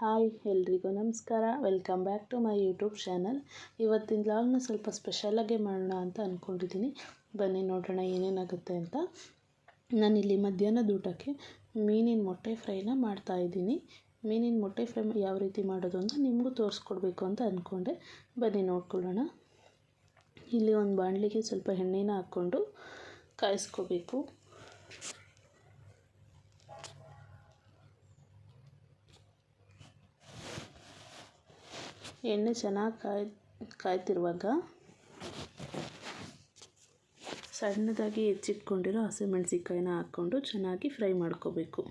Hi ಎಲ್ರಿಗೂ ನಮಸ್ಕಾರ. Welcome back to my YouTube channel. ಇವತ್ತಿನ ವ್ಲಾಗ್ನ ಸ್ವಲ್ಪ ಸ್ಪೆಷಲಾಗೆ ಮಾಡೋಣ ಅಂತ ಅಂದ್ಕೊಂಡಿದ್ದೀನಿ. ಬನ್ನಿ ನೋಡೋಣ ಏನೇನಾಗುತ್ತೆ ಅಂತ. ನಾನಿಲ್ಲಿ ಮಧ್ಯಾಹ್ನದ ಊಟಕ್ಕೆ ಮೀನಿನ ಮೊಟ್ಟೆ ಫ್ರೈನ ಮಾಡ್ತಾಯಿದ್ದೀನಿ. ಮೀನಿನ ಮೊಟ್ಟೆ ಫ್ರೈ ಯಾವ ರೀತಿ ಮಾಡೋದು ಅಂತ ನಿಮಗೂ ತೋರಿಸ್ಕೊಡ್ಬೇಕು ಅಂತ ಅಂದ್ಕೊಂಡೆ. ಬನ್ನಿ ನೋಡ್ಕೊಳ್ಳೋಣ. ಇಲ್ಲಿ ಒಂದು ಬಾಣಲಿಗೆ ಸ್ವಲ್ಪ ಎಣ್ಣೆನ ಹಾಕ್ಕೊಂಡು ಕಾಯಿಸ್ಕೋಬೇಕು. ಎಣ್ಣೆ ಚೆನ್ನಾಗಿ ಕಾಯ್ತಿರುವಾಗ ಸಣ್ಣದಾಗಿ ಹೆಚ್ಚಿಟ್ಕೊಂಡಿರೋ ಹಸಿಮೆಣಸಿಕಾಯಿನ ಹಾಕ್ಕೊಂಡು ಚೆನ್ನಾಗಿ ಫ್ರೈ ಮಾಡ್ಕೋಬೇಕು.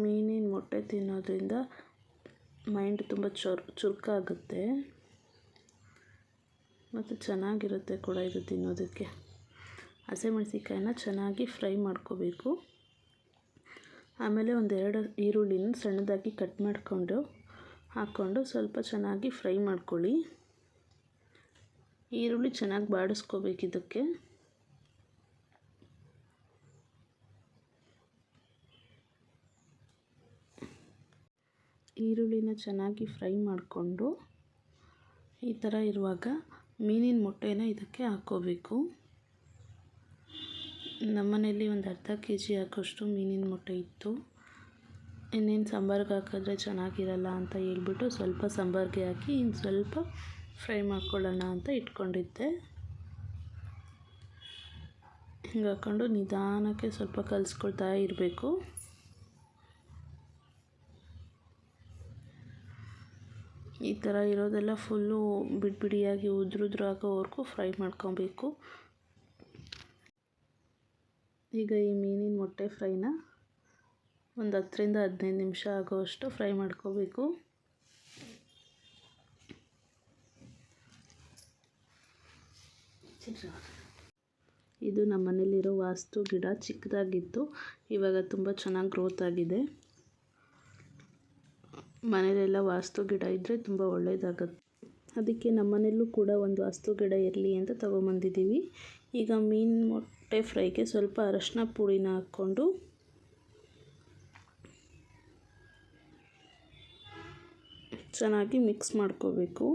ಮೀನಿನ ಮೊಟ್ಟೆ ತಿನ್ನೋದ್ರಿಂದ ಮೈಂಡ್ ತುಂಬ ಚುರುಕಾಗುತ್ತೆ ಮತ್ತು ಚೆನ್ನಾಗಿರುತ್ತೆ ಕೂಡ ಇದು ತಿನ್ನೋದಕ್ಕೆ. ಹಸಿಮೆಣಸಿಕಾಯಿನ ಚೆನ್ನಾಗಿ ಫ್ರೈ ಮಾಡ್ಕೋಬೇಕು. ಆಮೇಲೆ ಒಂದೆರಡು ಈರುಳ್ಳಿನ ಸಣ್ಣದಾಗಿ ಕಟ್ ಮಾಡಿಕೊಂಡು ಹಾಕ್ಕೊಂಡು ಸ್ವಲ್ಪ ಚೆನ್ನಾಗಿ ಫ್ರೈ ಮಾಡ್ಕೊಳ್ಳಿ. ಈರುಳ್ಳಿ ಚೆನ್ನಾಗಿ ಬಾಡಿಸ್ಕೋಬೇಕು. ಇದಕ್ಕೆ ಈರುಳ್ಳಿನ ಚೆನ್ನಾಗಿ ಫ್ರೈ ಮಾಡಿಕೊಂಡು ಈ ಥರ ಇರುವಾಗ ಮೀನಿನ ಮೊಟ್ಟೆನ ಇದಕ್ಕೆ ಹಾಕ್ಕೋಬೇಕು. ನಮ್ಮನೇಲಿ ಒಂದು ಅರ್ಧ kg ಹಾಕೋಷ್ಟು ಮೀನಿನ ಮೊಟ್ಟೆ ಇತ್ತು. ಇನ್ನೇನು ಸಾಂಬಾರಿಗೆ ಹಾಕಿದ್ರೆ ಚೆನ್ನಾಗಿರಲ್ಲ ಅಂತ ಹೇಳ್ಬಿಟ್ಟು ಸ್ವಲ್ಪ ಸಾಂಬಾರಿಗೆ ಹಾಕಿ ಇನ್ನು ಸ್ವಲ್ಪ ಫ್ರೈ ಮಾಡ್ಕೊಳ್ಳೋಣ ಅಂತ ಇಟ್ಕೊಂಡಿದ್ದೆ. ಹಿಂಗೆ ಹಾಕ್ಕೊಂಡು ನಿಧಾನಕ್ಕೆ ಸ್ವಲ್ಪ ಕಲಿಸ್ಕೊಳ್ತಾ ಇರಬೇಕು. ಈ ಥರ ಇರೋದೆಲ್ಲ ಫುಲ್ಲು ಬಿಡಿಯಾಗಿ ಉದುರಾಗೋವರೆಗೂ ಫ್ರೈ ಮಾಡ್ಕೊಬೇಕು. ಈಗ ಈ ಮೀನಿನ ಮೊಟ್ಟೆ ಫ್ರೈನ ಒಂದು 10 ರಿಂದ 15 ನಿಮಿಷ ಆಗೋವಷ್ಟು ಫ್ರೈ ಮಾಡ್ಕೋಬೇಕು. ಇದು ನಮ್ಮ ಮನೇಲಿರೋ ವಾಸ್ತು ಗಿಡ, ಚಿಕ್ಕದಾಗಿತ್ತು. ಇವಾಗ ತುಂಬ ಚೆನ್ನಾಗಿ ಗ್ರೋತ್ ಆಗಿದೆ. ಮನೆಯಲ್ಲೆಲ್ಲ ವಾಸ್ತು ಗಿಡ ಇದ್ದರೆ ತುಂಬ ಒಳ್ಳೆಯದಾಗುತ್ತೆ. ಅದಕ್ಕೆ ನಮ್ಮ ಮನೆಯಲ್ಲೂ ಕೂಡ ಒಂದು ವಾಸ್ತು ಗಿಡ ಇರಲಿ ಅಂತ ತೊಗೊಂಬಂದಿದ್ದೀವಿ. ಈಗ ಮೀನು ಮೊಟ್ಟೆ ಫ್ರೈಗೆ ಸ್ವಲ್ಪ ಅರಶಿನ ಪುಡಿನ ಹಾಕ್ಕೊಂಡು ಚೆನ್ನಾಗಿ ಮಿಕ್ಸ್ ಮಾಡ್ಕೋಬೇಕು.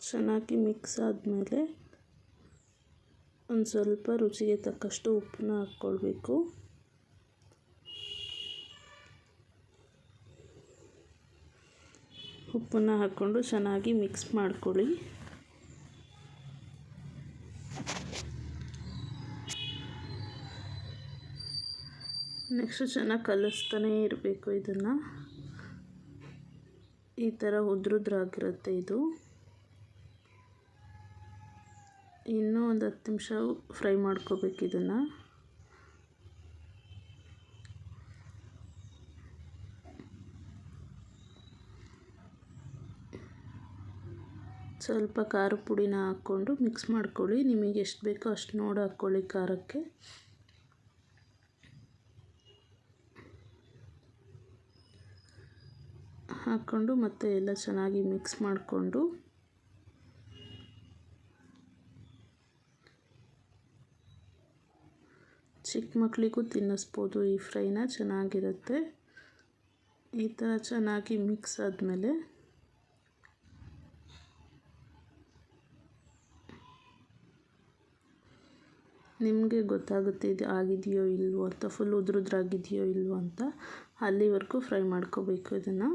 ಚೆನ್ನಾಗಿ ಮಿಕ್ಸ್ ಆದಮೇಲೆ ಒಂದು ಸ್ವಲ್ಪ ರುಚಿಗೆ ತಕ್ಕಷ್ಟು ಉಪ್ಪನ್ನ ಹಾಕ್ಕೊಳ್ಬೇಕು. ಉಪ್ಪನ್ನು ಹಾಕ್ಕೊಂಡು ಚೆನ್ನಾಗಿ ಮಿಕ್ಸ್ ಮಾಡ್ಕೊಳ್ಳಿ. ನೆಕ್ಸ್ಟ್ ಚೆನ್ನಾಗಿ ಕಲಿಸ್ತಾನೇ ಇರಬೇಕು. ಇದನ್ನು ಈ ಥರ ಉದ್ರುದ್ರಾಗಿರುತ್ತೆ ಇದು. ಇನ್ನೂ ಒಂದು 10 ನಿಮಿಷ ಫ್ರೈ ಮಾಡ್ಕೋಬೇಕು. ಇದನ್ನು ಸ್ವಲ್ಪ ಖಾರ ಪುಡಿನ ಹಾಕ್ಕೊಂಡು ಮಿಕ್ಸ್ ಮಾಡ್ಕೊಳ್ಳಿ. ನಿಮಗೆ ಎಷ್ಟು ಬೇಕೋ ಅಷ್ಟು ನೋಡಿ ಹಾಕ್ಕೊಳ್ಳಿ ಖಾರಕ್ಕೆ. ಹಾಕ್ಕೊಂಡು ಮತ್ತೆ ಎಲ್ಲ ಚೆನ್ನಾಗಿ ಮಿಕ್ಸ್ ಮಾಡಿಕೊಂಡು ಚಿಕ್ಕ ಮಕ್ಕಳಿಗೂ ತಿನ್ನಿಸ್ಬೋದು. ಈ ಫ್ರೈನ ಚೆನ್ನಾಗಿರುತ್ತೆ. ಈ ಥರ ಚೆನ್ನಾಗಿ ಮಿಕ್ಸ್ ಆದಮೇಲೆ ನಿಮಗೆ ಗೊತ್ತಾಗುತ್ತೆ ಇದು ಆಗಿದೆಯೋ ಇಲ್ವೋ ಅಂತ, ಫುಲ್ ಉದ್ರುದ್ರಾಗಿದೆಯೋ ಇಲ್ವೋ ಅಂತ. ಅಲ್ಲಿವರೆಗೂ ಫ್ರೈ ಮಾಡ್ಕೋಬೇಕು. ಇದನ್ನು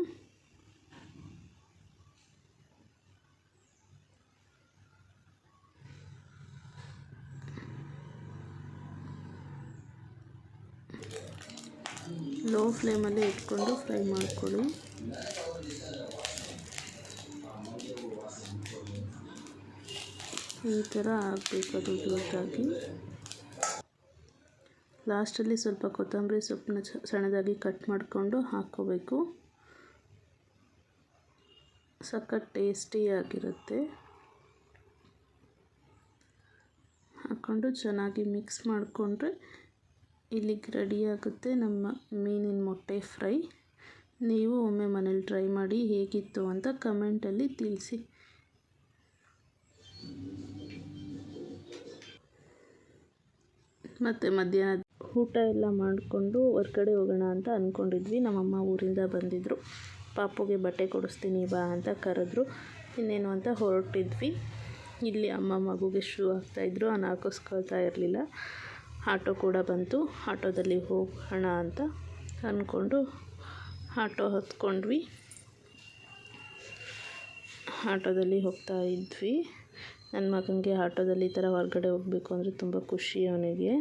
ಲೋ ಫ್ಲೇಮಲ್ಲಿ ಇಟ್ಕೊಂಡು ಫ್ರೈ ಮಾಡ್ಕೊಳ್ಳಿ. ಈ ಥರ ಆಗಬೇಕು ಅದು ಉದ್ರುದ್ರಾಗಿ. ಲಾಸ್ಟಲ್ಲಿ ಸ್ವಲ್ಪ ಕೊತ್ತಂಬರಿ ಸೊಪ್ಪನ್ನ ಸಣ್ಣದಾಗಿ ಕಟ್ ಮಾಡಿಕೊಂಡು ಹಾಕ್ಕೋಬೇಕು. ಸಖತ್ ಟೇಸ್ಟಿಯಾಗಿರುತ್ತೆ. ಹಾಕ್ಕೊಂಡು ಚೆನ್ನಾಗಿ ಮಿಕ್ಸ್ ಮಾಡಿಕೊಂಡ್ರೆ ಇಲ್ಲಿಗೆ ರೆಡಿಯಾಗುತ್ತೆ ನಮ್ಮ ಮೀನಿನ ಮೊಟ್ಟೆ ಫ್ರೈ. ನೀವು ಒಮ್ಮೆ ಮನೇಲಿ ಟ್ರೈ ಮಾಡಿ ಹೇಗಿತ್ತು ಅಂತ ಕಮೆಂಟಲ್ಲಿ ತಿಳಿಸಿ. ಮತ್ತು ಮಧ್ಯಾಹ್ನ ಊಟ ಎಲ್ಲ ಮಾಡಿಕೊಂಡು ಹೊರ್ಗಡೆ ಹೋಗೋಣ ಅಂತ ಅಂದ್ಕೊಂಡಿದ್ವಿ. ನಮ್ಮಮ್ಮ ಊರಿಂದ ಬಂದಿದ್ದರು. ಪಾಪುಗೆ ಬಟ್ಟೆ ಕೊಡಿಸ್ತೀನಿ ಬಾ ಅಂತ ಕರೆದ್ರು. ಇನ್ನೇನು ಅಂತ ಹೊರಟಿದ್ವಿ. ಇಲ್ಲಿ ಅಮ್ಮ ಮಗುಗೆ ಶೂ ಹಾಕ್ತಾಯಿದ್ರು. ನಾನು ಹಾಕಿಸ್ಕೊಳ್ತಾ ಇರಲಿಲ್ಲ. ಆಟೋ ಕೂಡ ಬಂತು. ಆಟೋದಲ್ಲಿ ಹೋಗೋಣ ಅಂತ ಅಂದ್ಕೊಂಡು ಆಟೋ ಹತ್ಕೊಂಡ್ವಿ. ಆಟೋದಲ್ಲಿ ಹೋಗ್ತಾ ಇದ್ವಿ. ನನ್ನ ಮಗನಿಗೆ ಆಟೋದಲ್ಲಿ ಈ ಥರ ಹೊರಗಡೆ ಹೋಗಬೇಕು ಅಂದರೆ ತುಂಬ ಖುಷಿ ಅವನಿಗೆ.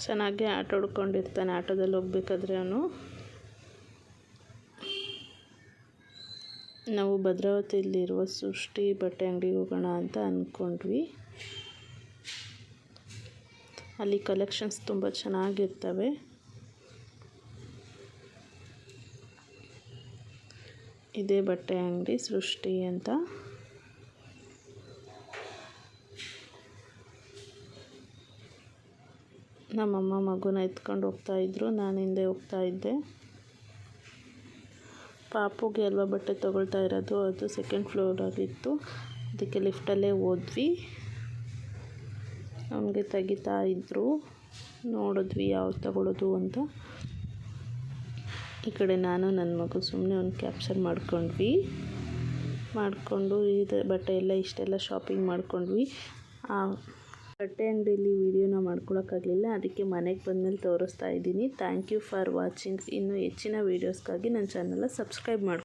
ಚೆನ್ನಾಗಿ ಆಟ ಆಡ್ಕೊಂಡಿರ್ತಾನೆ ಆಟೋದಲ್ಲಿ ಹೋಗ್ಬೇಕಾದ್ರೆ ಅವನು. ನಾವು ಭದ್ರಾವತಿಯಲ್ಲಿರುವ ಸೃಷ್ಟಿ ಬಟ್ಟೆ ಅಂಗಡಿಗೆ ಹೋಗೋಣ ಅಂತ ಅಂದ್ಕೊಂಡ್ವಿ. ಅಲ್ಲಿ ಕಲೆಕ್ಷನ್ಸ್ ತುಂಬ ಚೆನ್ನಾಗಿರ್ತವೆ. ಇದೇ ಬಟ್ಟೆ ಅಂಗಡಿ ಸೃಷ್ಟಿ ಅಂತ. ನಮ್ಮಮ್ಮ ಮಗುನ ಎತ್ಕೊಂಡು ಹೋಗ್ತಾಯಿದ್ರು. ನಾನು ಹಿಂದೆ ಹೋಗ್ತಾ ಇದ್ದೆ. ಪಾಪುಗೆ ಅಲ್ವಾ ಬಟ್ಟೆ ತೊಗೊಳ್ತಾ ಇರೋದು. ಅದು ಸೆಕೆಂಡ್ ಫ್ಲೋರಲ್ಲಿತ್ತು. ಅದಕ್ಕೆ ಲಿಫ್ಟಲ್ಲೇ ಹೋದ್ವಿ. ಅವನಿಗೆ ತೆಗಿತಾ ಇದ್ದರು. ನೋಡಿದ್ವಿ ಯಾವ್ದು ತಗೊಳ್ಳೋದು ಅಂತ. ಈ ಕಡೆ ನಾನು ನನ್ನ ಮಗು ಸುಮ್ಮನೆ ಒಂದು ಕ್ಯಾಪ್ಚರ್ ಮಾಡಿಕೊಂಡು ಇದು ಬಟ್ಟೆ ಎಲ್ಲ ಇಷ್ಟೆಲ್ಲ ಶಾಪಿಂಗ್ ಮಾಡ್ಕೊಂಡ್ವಿ. ಆ ಬಟ್ಟೆ ಅಂಗಡಿಯಲ್ಲಿ ವೀಡಿಯೋನ ಮಾಡ್ಕೊಳಕ್ಕಾಗಲಿಲ್ಲ. ಅದಕ್ಕೆ ಮನೆಗೆ ಬಂದಮೇಲೆ ತೋರಿಸ್ತಾ ಇದ್ದೀನಿ. Thank you for watching. ಇನ್ನೂ ಹೆಚ್ಚಿನ ವೀಡಿಯೋಸ್ಗಾಗಿ ನನ್ನ ಚಾನಲ್ನ ಸಬ್ಸ್ಕ್ರೈಬ್ ಮಾಡಿ.